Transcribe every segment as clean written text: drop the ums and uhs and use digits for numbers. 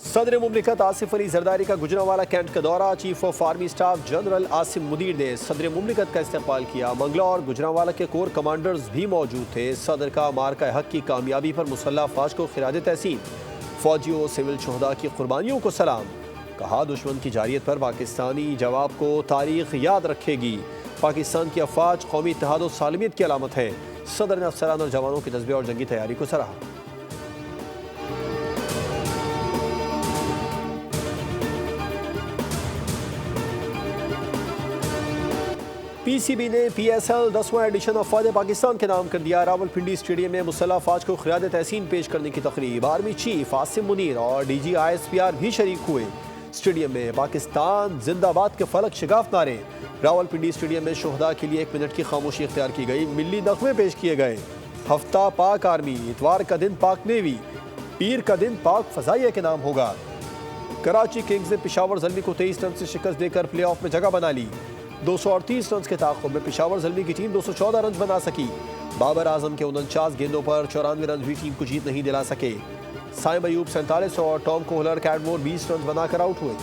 सदर मुमलिकत आसिफ अली जरदारी का गुजरांवाला कैंट का दौरा। Chief of army staff general Asim Munir ने सदर मुमलिकत का इस्तकबाल किया। मंगला और गुजरांवाला के कोर कमांडर्स भी मौजूद थे। सदर का मार्का हक की कामयाबी पर मुसल्लह अफवाज को खिराज तहसीन, फौजियों सिविल शहदा की कुर्बानियों को सलाम। कहा दुश्मन की जारियत पर पाकिस्तानी जवाब को तारीख याद रखेगी। पाकिस्तान की अफवाज कौमी इत्तेहाद और सालमियत की अलामत है। सदर ने अफसरान और जवानों के जज्बे और जंगी तैयारी को सराहा। पीसीबी ने पीएसएल 10वां एडिशन अफवाज पाकिस्तान के नाम कर दिया। रावलपिंडी स्टेडियम में मुसल्लह अफवाज को खिराज तहसीन पेश करने की तकरीब। आर्मी चीफ आसिम मुनीर और डीजी ISPR भी शरीक हुए। स्टेडियम में पाकिस्तान जिंदाबाद के फलक शिगाफ नारे। रावलपिंडी स्टेडियम में शहदा के लिए 1 मिनट की खामोशी इख्तियार की गई। मिली नगमे पेश किए गए। हफ्ता पाक आर्मी, इतवार का दिन पाक नेवी, पीर का दिन पाक फजाइया के नाम होगा। कराची किंग्स ने पेशावर ज़ल्मी को 23 रन से शिकस्त देकर प्ले ऑफ में जगह बना ली। 238 रन के ताक़ुब में पेशावर ज़ल्मी की टीम 214 रन बना सकी। बाबर आजम के 49 गेंदों पर 94 रन भी टीम को जीत नहीं दिला सके। साइम अयूब 47 और टॉम कोहलर कैडमोर 20 रन बनाकर आउट हुए।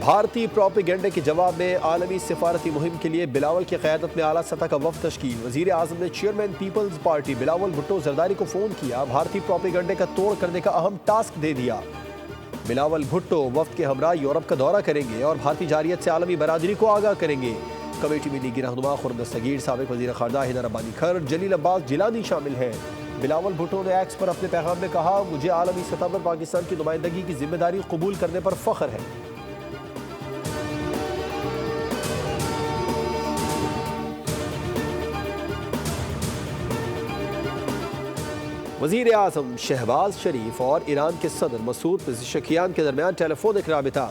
भारतीय प्रोपेगेंडे के जवाब में आलमी सिफारती मुहिम के लिए बिलावल की क़यादत में आला सतह का वफ़द तश्कील। वज़ीर आज़म ने चेयरमैन पीपल्स पार्टी बिलावल भुट्टो जरदारी को फ़ोन किया। भारतीय प्रोपेगेंडे का तोड़ करने का अहम टास्क दे दिया। बिलावल भुट्टो वफ़द के हमरा यूरोप का दौरा करेंगे और भारतीय जारियत से आलमी बरादरी को आगाह करेंगे। कमेटी में लीगी रहनुमा खुर्रम दस्तगीर, साबिक़ वज़ीर ख़ारजा हैदर अब्बादी खर, जलील अब्बास जिलानी शामिल हैं। बिलावल भुट्टो ने एक्स पर अपने पैगाम में कहा, मुझे आलमी सतह पर पाकिस्तान की नुमाइंदगी की जिम्मेदारी कबूल करने पर फ़ख्र है। वज़ीर आज़म शहबाज शरीफ और ईरान के सदर मसूद पेज़ेश्कियान के दरमियान टेलीफोनिक राबिता।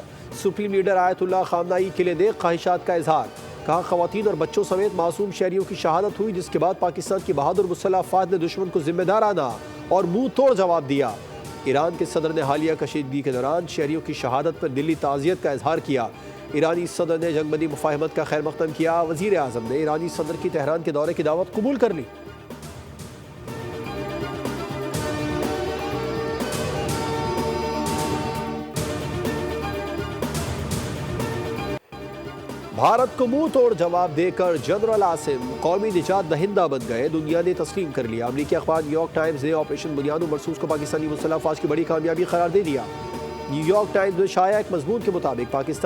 सुप्रीम लीडर आयतुल्लाह ख़ामनाई के लिए नेक ख्वाहिशात का इजहार। कहा ख़वातीन और बच्चों समेत मासूम शहरियों की शहादत हुई, जिसके बाद पाकिस्तान की बहादुर मुसल्लह अफ़वाज ने दुश्मन को जिम्मेदाराना और मुंह तोड़ जवाब दिया। ईरान के सदर ने हालिया कशीदगी के दौरान शहरियों की शहादत पर दिली ताज़ियत का इजहार किया। ईरानी सदर ने जंगबंदी मुफाहमत का खैर मक़दम किया। वज़ीर आज़म ने ईरानी सदर की तेहरान के दौरे की दावत कबूल कर ली। भारत को मुंह तोड़ जवाब देकर जनरल आसिम कौमी निजात दहिंदा बन गए। दुनिया ने तस्लीम कर लिया। अमरीकी अखबार न्यूयॉर्क टाइम्स ने ऑपरेशन बुनियाद मरसूस को पाकिस्तानी मुसल्लह अफवाज की बड़ी कामयाबी करार दे दिया। न्यूयॉर्क टाइम्स में शाया एक मजमून के मुताबिक पाकिस्तान